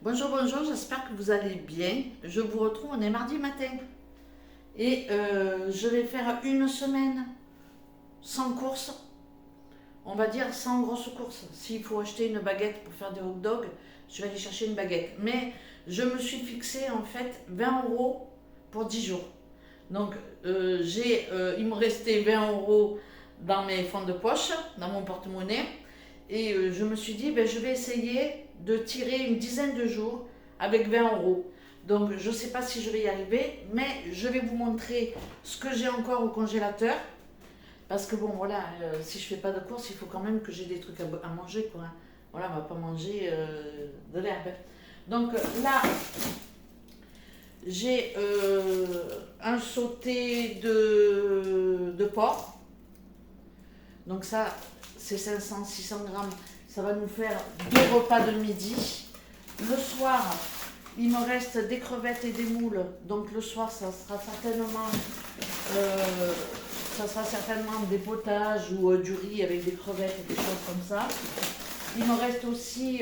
Bonjour, bonjour, j'espère que vous allez bien. Je vous retrouve, on est mardi matin. Et je vais faire une semaine sans course, on va dire sans grosse course. S'il faut acheter une baguette pour faire des hot dogs, je vais aller chercher une baguette. Mais je me suis fixé en fait 20 € pour 10 jours. Donc il me restait 20 € dans mes fonds de poche, dans mon porte-monnaie. Et je me suis dit, ben, je vais essayer de tirer une dizaine de jours avec 20 €. Donc je ne sais pas si je vais y arriver, mais je vais vous montrer ce que j'ai encore au congélateur. Parce que bon, voilà, si je fais pas de course, il faut quand même que j'ai des trucs à manger, quoi. Voilà, on va pas manger de l'herbe. Donc là, j'ai un sauté de porc. Donc ça, c'est 500-600 grammes. Ça va nous faire 2 repas de midi. Le soir, il me reste des crevettes et des moules. Donc le soir, euh, ça sera certainement des potages ou du riz avec des crevettes et des choses comme ça. Il me reste aussi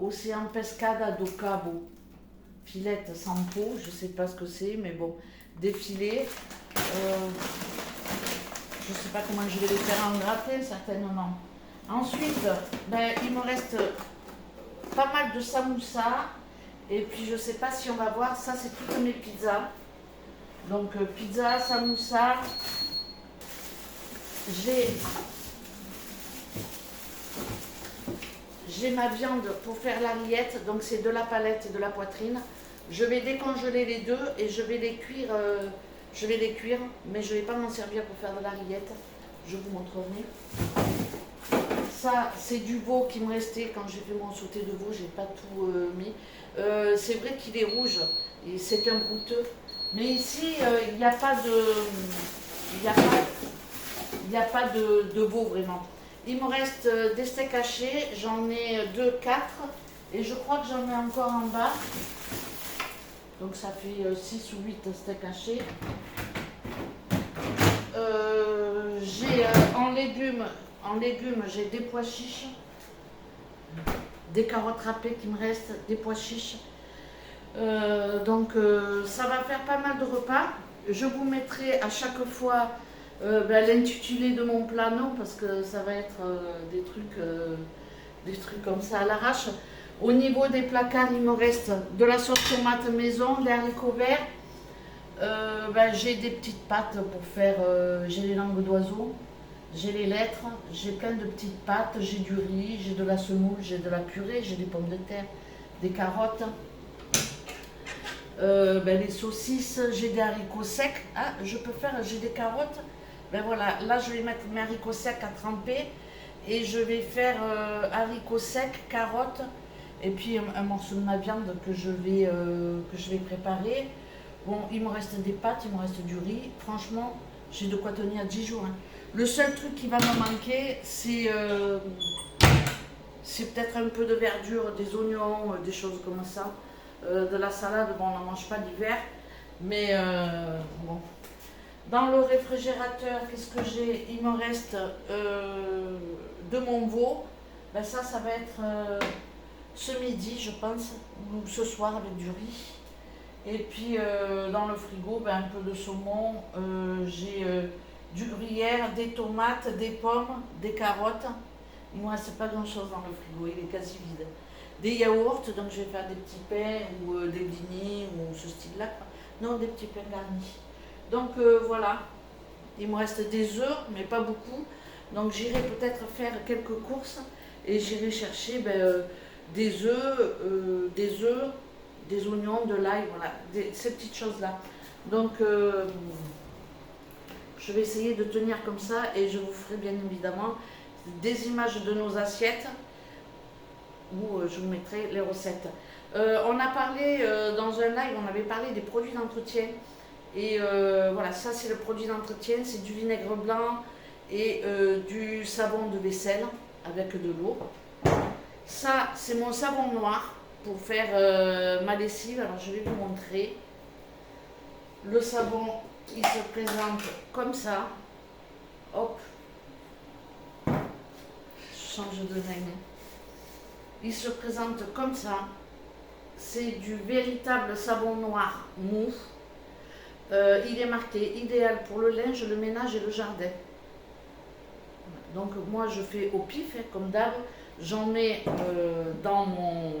Océan Pescada do Cabo. Filette sans peau, je ne sais pas ce que c'est, mais bon, des filets. Je ne sais pas comment je vais les faire en gratin, certainement. Ensuite, ben, il me reste pas mal de samoussa. Et puis, je ne sais pas si on va voir. Ça, c'est toutes mes pizzas. Donc, pizza, samoussa. J'ai ma viande pour faire la rillette. Donc, c'est de la palette et de la poitrine. Je vais décongeler les deux et je vais les cuire. Mais je ne vais pas m'en servir pour faire de la rillette. Je vous montrerai. Ça, c'est du veau qui me restait quand j'ai fait mon sauté de veau. J'ai pas tout mis. C'est vrai qu'il est rouge et c'est un brouteux. Mais ici, il n'y a pas de veau vraiment. Il me reste des steaks hachés. J'en ai 2, 4. Et je crois que j'en ai encore en bas. Donc ça fait 6 ou 8 steaks hachés. J'ai en légumes, j'ai des pois chiches, des carottes râpées qui me restent, des pois chiches. Donc ça va faire pas mal de repas. Je vous mettrai à chaque fois l'intitulé de mon plat, non, parce que ça va être des trucs comme ça à l'arrache. Au niveau des placards, il me reste de la sauce tomate maison, des haricots verts. J'ai des petites pâtes pour faire. J'ai les langues d'oiseau, j'ai les lettres, j'ai plein de petites pâtes, j'ai du riz, j'ai de la semoule, j'ai de la purée, j'ai des pommes de terre, des carottes, les saucisses, j'ai des haricots secs. Ah, j'ai des carottes. Ben voilà, là je vais mettre mes haricots secs à tremper et je vais faire haricots secs, carottes et puis un morceau de ma viande que je vais préparer. Bon, il me reste des pâtes, il me reste du riz. Franchement, j'ai de quoi tenir 10 jours. Hein. Le seul truc qui va me manquer, c'est peut-être un peu de verdure, des oignons, des choses comme ça. De la salade, bon, on n'en mange pas l'hiver. Mais bon. Dans le réfrigérateur, qu'est-ce que j'ai? Il me reste de mon veau. Ben ça va être ce midi, je pense, ou ce soir avec du riz. Et puis dans le frigo, un peu de saumon, j'ai du gruyère, des tomates, des pommes, des carottes. Il ne me reste pas grand chose dans le frigo, il est quasi vide. Des yaourts, donc je vais faire des petits pains ou des blinis ou ce style-là. Non, des petits pains garnis. Donc voilà, il me reste des œufs, mais pas beaucoup. Donc j'irai peut-être faire quelques courses et j'irai chercher des œufs, des oignons, de l'ail, voilà, ces petites choses-là. Donc, je vais essayer de tenir comme ça et je vous ferai bien évidemment des images de nos assiettes où je vous mettrai les recettes. On a parlé dans un live, on avait parlé des produits d'entretien. Et voilà, ça c'est le produit d'entretien, c'est du vinaigre blanc et du savon de vaisselle avec de l'eau. Ça, c'est mon savon noir pour faire ma lessive. Alors je vais vous montrer. Le savon, il se présente comme ça. Hop. Je change de main. Il se présente comme ça. c'est du véritable savon noir mou. Il est marqué idéal pour le linge, le ménage et le jardin. Donc moi je fais au pif, hein, comme d'hab. J'en mets dans mon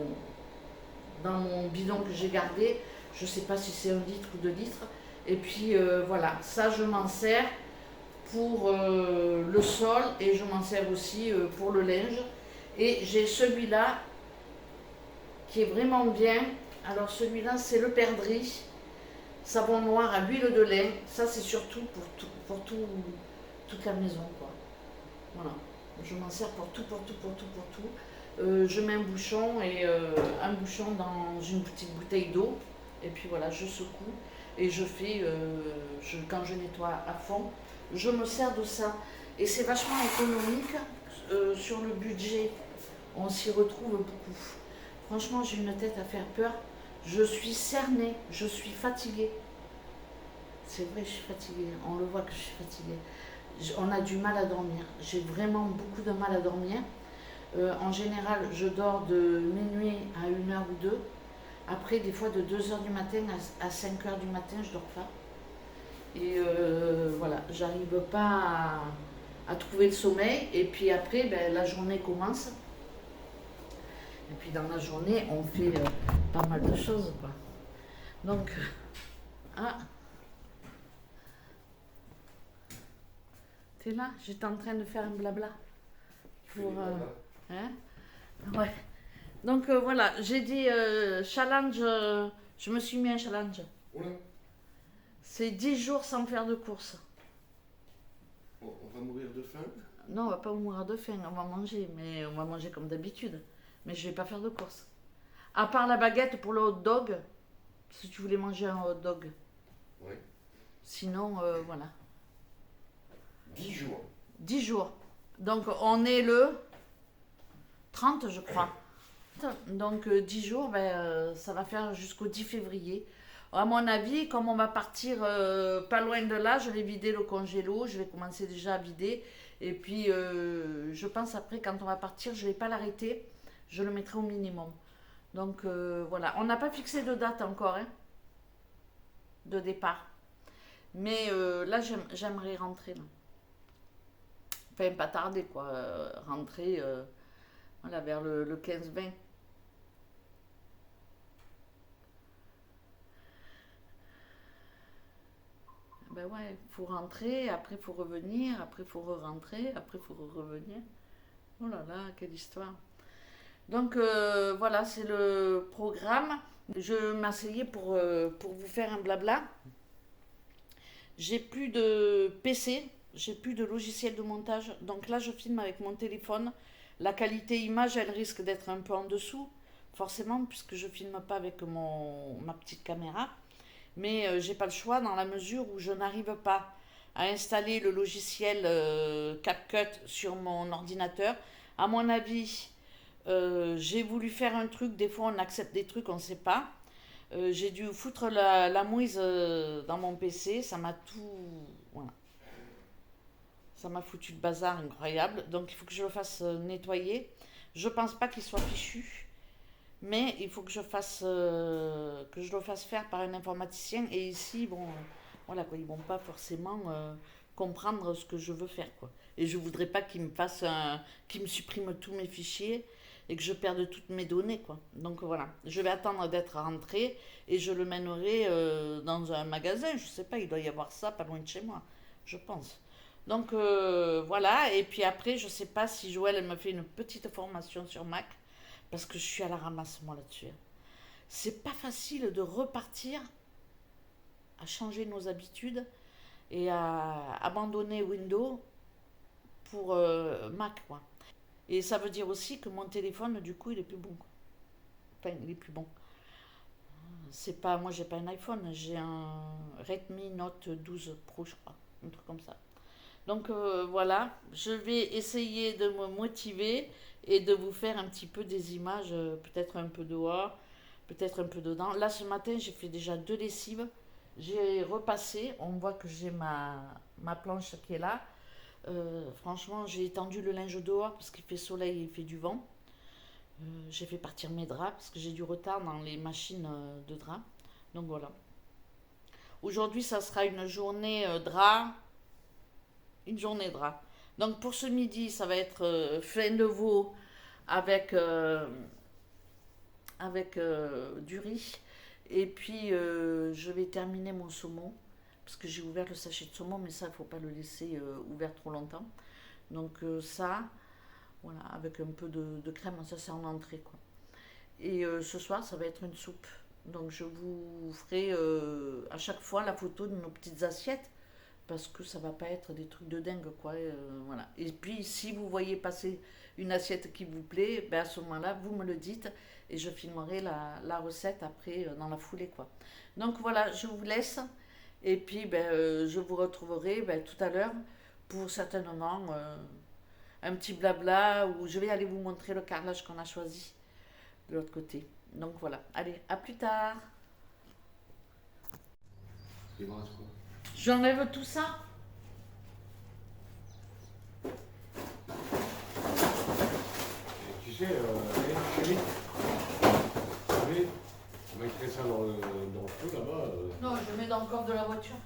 bidon que j'ai gardé. Je ne sais pas si c'est 1 litre ou 2 litres. Et puis voilà, ça je m'en sers pour le sol et je m'en sers aussi pour le linge. Et j'ai celui-là qui est vraiment bien. Alors celui-là c'est le Perdrix, savon noir à l'huile de lin. Ça c'est surtout pour toute la maison, quoi. Voilà, je m'en sers pour tout. Je mets un bouchon et un bouchon dans une petite bouteille d'eau. Et puis voilà, je secoue et je fais, quand je nettoie à fond, je me sers de ça. Et c'est vachement économique sur le budget. On s'y retrouve beaucoup. Franchement, j'ai une tête à faire peur. Je suis cernée, je suis fatiguée. C'est vrai, je suis fatiguée. On le voit que je suis fatiguée. On a du mal à dormir. J'ai vraiment beaucoup de mal à dormir. En général, je dors de minuit à 1h ou 2. Après, des fois, de 2h du matin à 5h du matin, je dors pas. Et voilà, j'arrive pas à trouver le sommeil. Et puis après, ben, la journée commence. Et puis dans la journée, on fait pas mal de choses, quoi. Donc, ah, t'es là? J'étais en train de faire un blabla. Pour, hein? Ouais. Donc voilà, j'ai dit challenge, je me suis mis un challenge. Oula. C'est 10 jours sans faire de course. On va mourir de faim? Non, on va pas mourir de faim, on va manger, mais on va manger comme d'habitude. Mais je vais pas faire de course. À part la baguette pour le hot dog, si tu voulais manger un hot dog. Oui. Sinon, voilà. 10 jours. 10 jours. Donc on est le 30, je crois. Donc 10 jours, ben, ça va faire jusqu'au 10 février. À mon avis, comme on va partir pas loin de là, je vais vider le congélo, je vais commencer déjà à vider. Et puis je pense après, quand on va partir, je ne vais pas l'arrêter, je le mettrai au minimum. Donc voilà, on n'a pas fixé de date encore, hein, de départ. Mais là, j'aimerais rentrer. Là. Enfin, pas tarder, quoi. Rentrer voilà, vers le 15-20. Ben ouais, il faut rentrer, après il faut revenir, après il faut re-rentrer, après il faut revenir. Oh là là, quelle histoire. Donc voilà, c'est le programme. Je m'asseyais pour vous faire un blabla. J'ai plus de PC, j'ai plus de logiciel de montage. Donc là, je filme avec mon téléphone. La qualité image, elle risque d'être un peu en dessous, forcément, puisque je filme pas avec ma petite caméra. Mais j'ai pas le choix dans la mesure où je n'arrive pas à installer le logiciel CapCut sur mon ordinateur. À mon avis, j'ai voulu faire un truc, des fois on accepte des trucs, on ne sait pas. J'ai dû foutre la mouise dans mon PC, ça m'a tout... Voilà. Ça m'a foutu le bazar incroyable, donc il faut que je le fasse nettoyer. Je pense pas qu'il soit fichu. Mais il faut que je le fasse faire par un informaticien. Et ici, bon, voilà quoi, ils vont pas forcément comprendre ce que je veux faire, quoi. Et je voudrais pas qu'ils me suppriment tous mes fichiers et que je perde toutes mes données, quoi. Donc voilà, je vais attendre d'être rentrée et je le mènerai dans un magasin. Je sais pas, il doit y avoir ça pas loin de chez moi, je pense. Donc voilà, et puis après, je sais pas si Joël elle me fait une petite formation sur Mac. Parce que je suis à la ramasse, moi, là-dessus. C'est pas facile de repartir à changer nos habitudes et à abandonner Windows pour Mac, quoi. Et ça veut dire aussi que mon téléphone, du coup, il est plus bon. Enfin, il est plus bon. C'est pas, moi, j'ai pas un iPhone, j'ai un Redmi Note 12 Pro, je crois. Un truc comme ça. Donc voilà, je vais essayer de me motiver et de vous faire un petit peu des images, peut-être un peu dehors, peut-être un peu dedans. Là, ce matin, j'ai fait déjà 2 lessives. J'ai repassé, on voit que j'ai ma planche qui est là. Franchement, j'ai étendu le linge dehors parce qu'il fait soleil et il fait du vent. J'ai fait partir mes draps parce que j'ai du retard dans les machines de draps. Donc voilà. Aujourd'hui, ça sera une journée drap. Une journée drap. Donc pour ce midi, ça va être fin de veau avec, du riz. Et puis je vais terminer mon saumon. Parce que j'ai ouvert le sachet de saumon, mais ça, il ne faut pas le laisser ouvert trop longtemps. Donc ça, voilà, avec un peu de crème, ça c'est en entrée quoi. Et ce soir, ça va être une soupe. Donc je vous ferai à chaque fois la photo de nos petites assiettes parce que ça va pas être des trucs de dingue quoi. Voilà. Et puis si vous voyez passer une assiette qui vous plaît, ben à ce moment-là, vous me le dites et je filmerai la recette après dans la foulée quoi. Donc voilà, je vous laisse et puis ben, je vous retrouverai ben, tout à l'heure pour certainement un petit blabla où je vais aller vous montrer le carrelage qu'on a choisi de l'autre côté. Donc voilà, allez, à plus tard. Il me reste quoi? J'enlève tout ça. Et tu sais, chérie, on mettrait ça dans le feu là-bas. Non, je mets dans le corps de la voiture.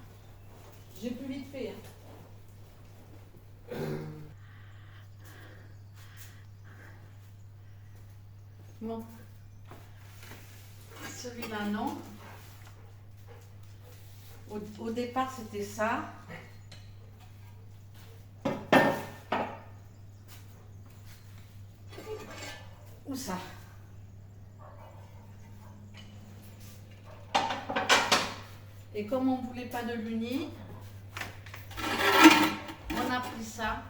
J'ai plus vite fait. Hein. Bon. Celui-là, non. Au départ, c'était ça. Ou ça. Et comme on ne voulait pas de l'uni, on a pris ça.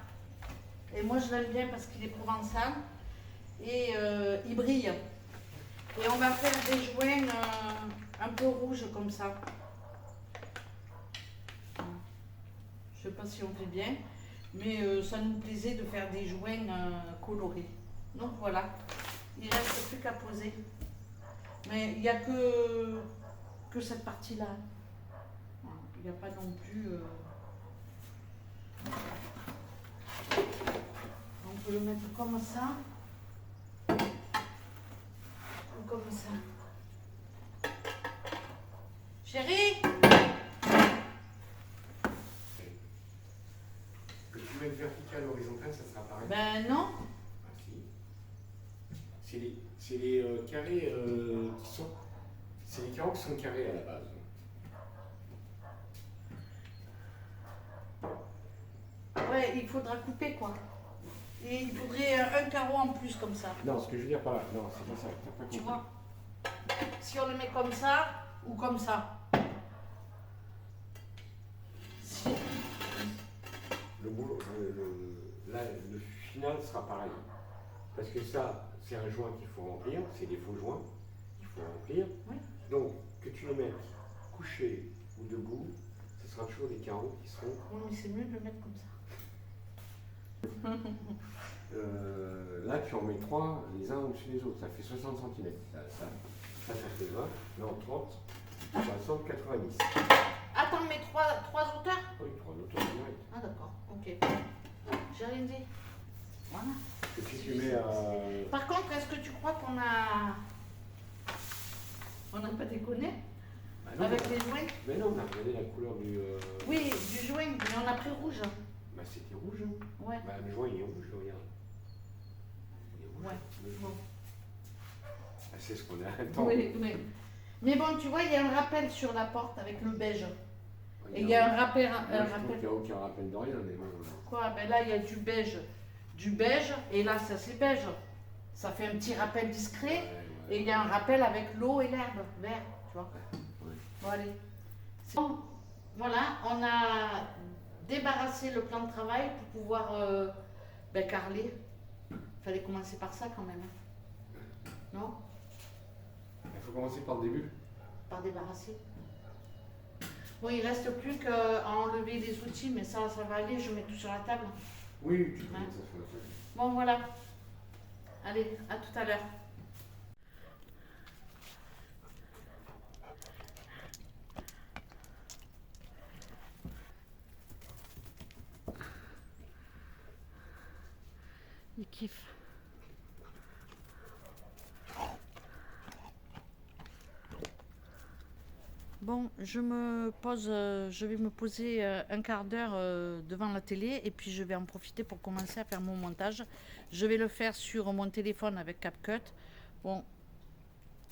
Et moi, je l'aime bien parce qu'il est provençal. Et il brille. Et on va faire des joints un peu rouges comme ça. Je sais pas si on fait bien, mais ça nous plaisait de faire des joints colorés. Donc voilà, il reste plus qu'à poser. Mais il n'y a que cette partie-là. Il n'y a pas non plus... On peut le mettre comme ça. Ou comme ça. Chérie! Que tu mettes vertical ou horizontal, ça sera pareil. Ben non. Ah, si. C'est les carrés qui sont. C'est les carreaux qui sont carrés à la base. Ouais, il faudra couper quoi. Et il faudrait un carreau en plus comme ça. Non, ce que je veux dire par là, non, c'est pas ça. T'as pas Tu compris. vois? Si on le met comme ça ou comme ça. Si- Le boulot, là, le final sera pareil. Parce que ça, c'est un joint qu'il faut remplir, c'est des faux joints qu'il faut remplir. Oui. Donc, que tu les mettes couché ou debout, ce sera toujours des carreaux qui seront. Oui, mais c'est mieux de le mettre comme ça. Là, tu en mets 3 les uns au-dessus des autres, ça fait 60 cm. Ça fait 20, non 30, 60, 90. Attends, mais trois auteurs? Oui, 3 auteurs direct. Ah d'accord, ok. J'ai rien dit. Voilà. Et puis tu mets à. Par contre, est-ce que tu crois qu'on a... On n'a pas déconné Bah non, avec les joints? mais non, on a regardé la couleur du. Oui, du joint, mais on a pris rouge. Bah c'était rouge. Hein. Ouais. Bah le joint il est rouge, regarde. Il est rouge. Ouais. Le joint. Bon. Ah, c'est ce qu'on a. Attends. Oui, oui. Mais bon, tu vois, il y a un rappel sur la porte avec le beige. Et il y Regarde. a un rappel. Moi, je trouve qu'il n'y a aucun rappel de rien, mais bon. Quoi? Ben là, il y a du beige. Du beige, et là, ça c'est beige. Ça fait un petit rappel discret. Et il y a un rappel avec l'eau et l'herbe vert, tu vois. Ouais. Bon, allez. C'est bon. Voilà, on a débarrassé le plan de travail pour pouvoir carreler. Il fallait commencer par ça quand même. Hein. Non? Il faut commencer par le début. Par débarrasser. Bon, il reste plus qu'à enlever les outils, mais ça va aller, je mets tout sur la table. Oui, tu peux Ouais. ça sur la table. Bon, voilà. Allez, à tout à l'heure. Il kiffe. Bon, je vais me poser un quart d'heure devant la télé et puis je vais en profiter pour commencer à faire mon montage. Je vais le faire sur mon téléphone avec CapCut. Bon,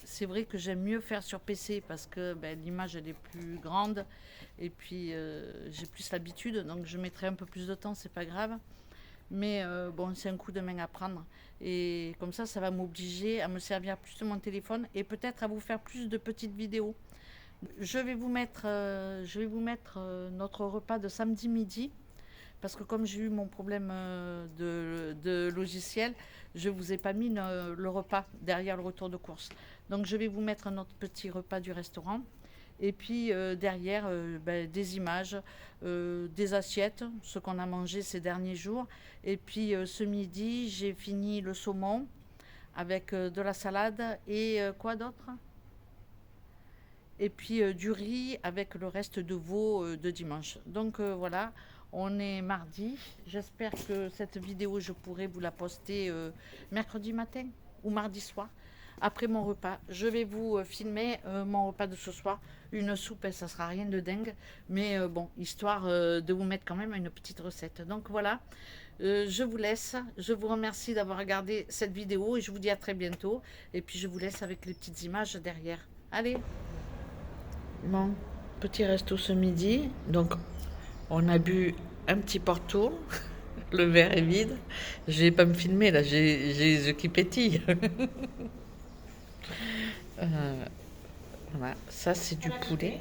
c'est vrai que j'aime mieux faire sur PC parce que l'image elle est plus grande et puis j'ai plus l'habitude, donc je mettrai un peu plus de temps, c'est pas grave. Mais bon, c'est un coup de main à prendre. Et comme ça va m'obliger à me servir plus de mon téléphone et peut-être à vous faire plus de petites vidéos. Je vais vous mettre notre repas de samedi midi. Parce que comme j'ai eu mon problème de logiciel, je ne vous ai pas mis le repas derrière le retour de course. Donc je vais vous mettre notre petit repas du restaurant. Et puis derrière, des images, des assiettes, ce qu'on a mangé ces derniers jours. Et puis ce midi, j'ai fini le saumon avec de la salade et quoi d'autre? Et puis du riz avec le reste de veau de dimanche. Donc voilà, on est mardi. J'espère que cette vidéo, je pourrai vous la poster mercredi matin ou mardi soir. Après mon repas, je vais vous filmer mon repas de ce soir. Une soupe, ça sera rien de dingue. Mais bon, histoire de vous mettre quand même une petite recette. Donc voilà, je vous laisse. Je vous remercie d'avoir regardé cette vidéo et je vous dis à très bientôt. Et puis je vous laisse avec les petites images derrière. Allez! Bon, petit resto ce midi. Donc, on a bu un petit Porto. Le verre est vide. Je vais pas me filmer là, j'ai les yeux qui pétillent. Voilà, ça c'est du poulet.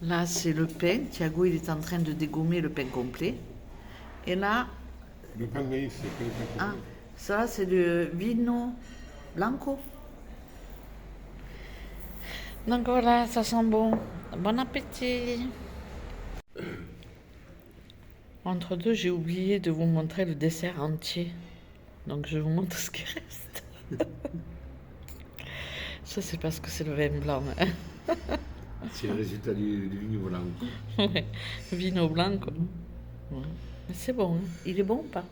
Là c'est le pain. Thiago il est en train de dégommer le pain complet. Et là, Le pain de maïs, c'est pas le pain complet. ça c'est du vino blanco. Donc voilà, ça sent bon. Bon appétit. Entre deux, j'ai oublié de vous montrer le dessert entier. Donc je vous montre ce qui reste. Ça c'est parce que c'est le vin blanc. Hein. C'est le résultat du vino blanc. Ouais, vino blanco. Ouais. Mais c'est bon, hein. Il est bon ou pas?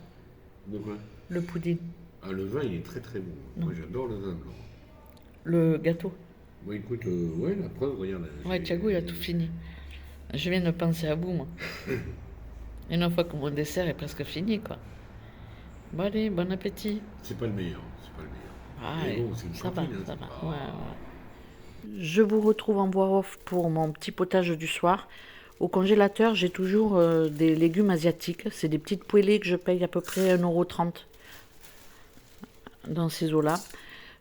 De quoi? Le pudding. Ah, le vin, il est très très bon. Moi, j'adore le vin blanc. Le gâteau. Bon, écoute, ouais, la preuve, regarde. Ouais, Thiago, il a tout fini. Je viens de penser à vous, moi. Une fois que mon dessert est presque fini, quoi. Bon, allez, bon appétit. C'est pas le meilleur, c'est pas le meilleur. Ah, Mais ouais, bon, c'est une ça va, cantine, hein, ça c'est va. pas- Ouais, ouais. Je vous retrouve en voix off pour mon petit potage du soir. Au congélateur, j'ai toujours des légumes asiatiques. C'est des petites poêlées que je paye à peu près 1,30 € dans ces eaux-là.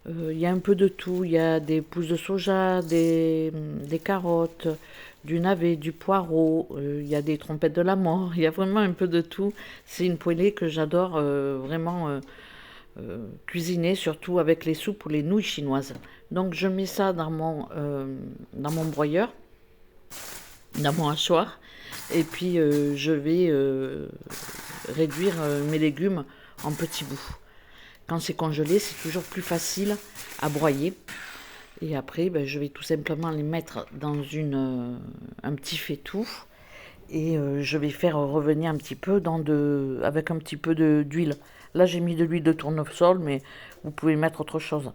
Il y a un peu de tout. Il y a des pousses de soja, des carottes, du navet, du poireau. Il y a des trompettes de la mort. Il y a vraiment un peu de tout. C'est une poêlée que j'adore vraiment cuisiner, surtout avec les soupes ou les nouilles chinoises. Donc je mets ça dans mon broyeur, dans mon hachoir. Et puis je vais réduire mes légumes en petits bouts. Quand c'est congelé, c'est toujours plus facile à broyer. Et après, je vais tout simplement les mettre dans un petit faitout. Et je vais faire revenir un petit peu avec un petit peu d'huile. Là, j'ai mis de l'huile de tournesol, mais vous pouvez mettre autre chose.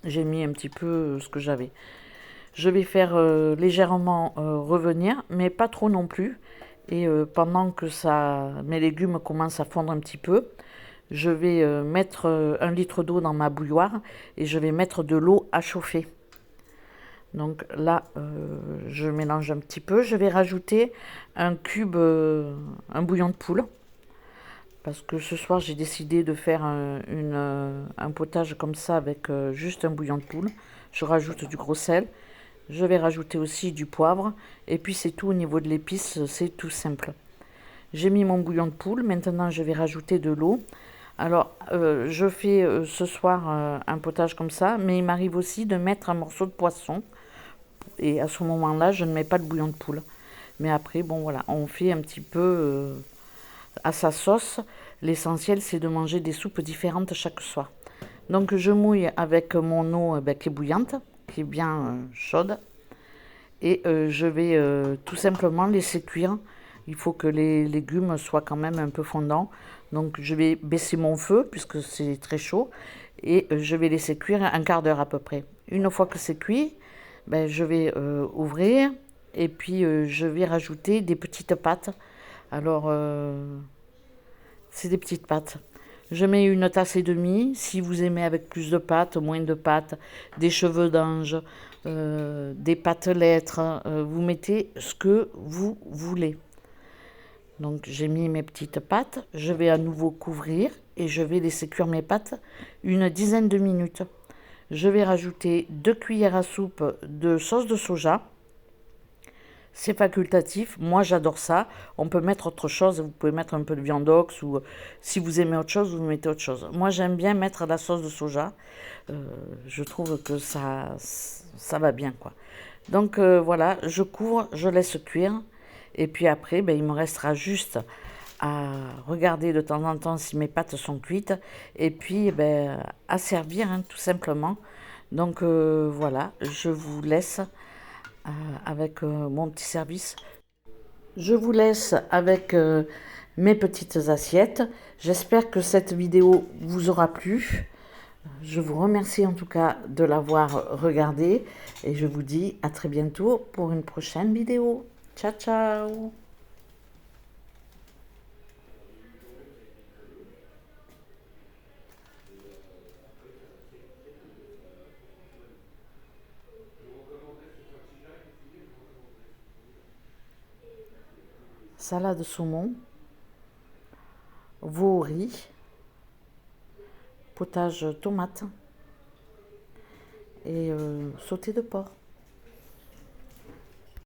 J'ai mis un petit peu ce que j'avais. Je vais faire légèrement revenir, mais pas trop non plus. Et pendant que mes légumes commencent à fondre un petit peu, je vais mettre 1 litre d'eau dans ma bouilloire et je vais mettre de l'eau à chauffer. Donc là, je mélange un petit peu. Je vais rajouter un bouillon de poule. Parce que ce soir, j'ai décidé de faire un potage comme ça avec juste un bouillon de poule. Je rajoute du gros sel. Je vais rajouter aussi du poivre. Et puis c'est tout au niveau de l'épice, c'est tout simple. J'ai mis mon bouillon de poule. Maintenant, je vais rajouter de l'eau. Alors, je fais ce soir un potage comme ça, mais il m'arrive aussi de mettre un morceau de poisson. Et à ce moment-là, je ne mets pas de bouillon de poule. Mais après, bon voilà, on fait un petit peu à sa sauce. L'essentiel, c'est de manger des soupes différentes chaque soir. Donc, je mouille avec mon eau qui est bouillante, qui est bien chaude. Et je vais tout simplement laisser cuire. Il faut que les légumes soient quand même un peu fondants. Donc je vais baisser mon feu puisque c'est très chaud et je vais laisser cuire un quart d'heure à peu près. Une fois que c'est cuit, ben, je vais ouvrir et puis je vais rajouter des petites pâtes. Alors c'est des petites pâtes. Je mets une tasse et demie. Si vous aimez avec plus de pâtes, moins de pâtes, des cheveux d'ange, des pâtes lettres, vous mettez ce que vous voulez. Donc j'ai mis mes petites pâtes. Je vais à nouveau couvrir et je vais laisser cuire mes pâtes une dizaine de minutes. Je vais rajouter 2 cuillères à soupe de sauce de soja. C'est facultatif, moi j'adore ça. On peut mettre autre chose, vous pouvez mettre un peu de viandox ou si vous aimez autre chose, vous mettez autre chose. Moi j'aime bien mettre la sauce de soja, je trouve que ça va bien quoi. Donc voilà, je couvre, je laisse cuire et puis après ben, il me restera juste à regarder de temps en temps si mes pâtes sont cuites et puis ben, à servir hein, tout simplement. Donc voilà, je vous laisse avec mon petit service. Je vous laisse avec mes petites assiettes. J'espère que cette vidéo vous aura plu. Je vous remercie en tout cas de l'avoir regardée et je vous dis à très bientôt pour une prochaine vidéo. Ciao ciao! Salade saumon, veau au riz, potage tomate et sauté de porc.